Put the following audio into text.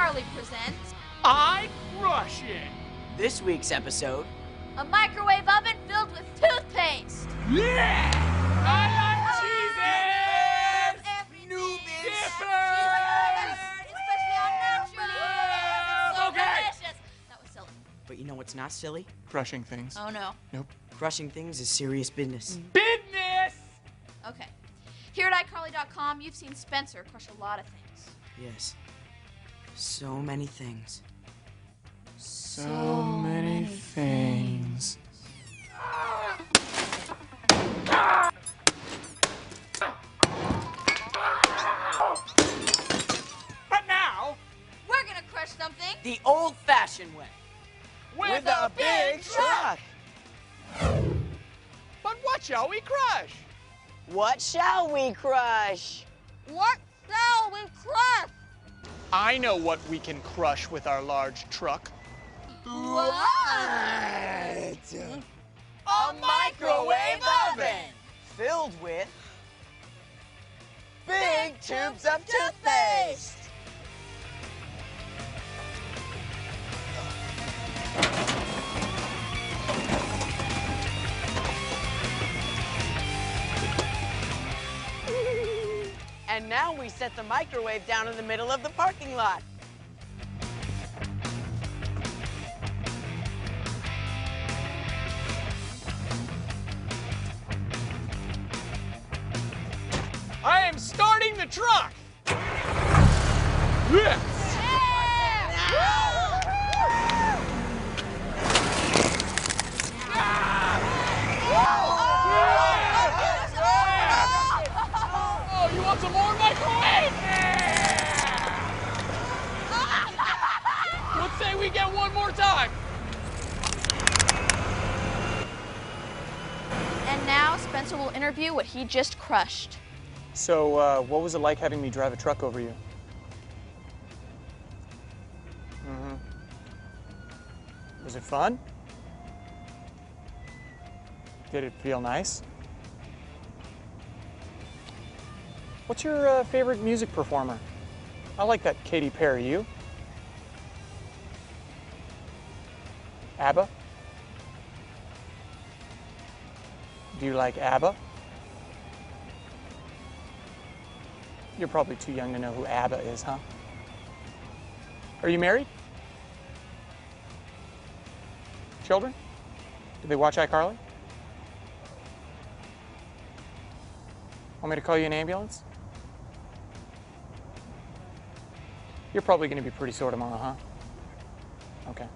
iCarly presents iCrushIt! This week's episode, a microwave oven filled with toothpaste. Yeah! I like cheeses! New Especially on nachos. It's so Okay. delicious. That was silly. But you know what's not silly? Crushing things. Oh no. Nope. Crushing things is serious business. Business! Okay. Here at iCarly.com, you've seen Spencer crush a lot of things. Yes. So many things. So many things. But now, We're gonna crush something. The old-fashioned way. with a big truck! But what shall we crush? What shall we crush? What shall we crush? I know what we can crush with our large truck. What? A microwave oven filled with big tubes of toothpaste. And now we set the microwave down in the middle of the parking lot. I am starting the truck! Yeah. Oh, you want some more microwave? Let's say we get one more time. And now Spencer will interview what he just crushed. So, what was it like having me drive a truck over you? Was it fun? Did it feel nice? What's your favorite music performer? I like that Katy Perry. You? ABBA? Do you like ABBA? You're probably too young to know who ABBA is, huh? Are you married? Children? Do they watch iCarly? Want me to call you an ambulance? You're probably going to be pretty sore tomorrow, huh? Okay.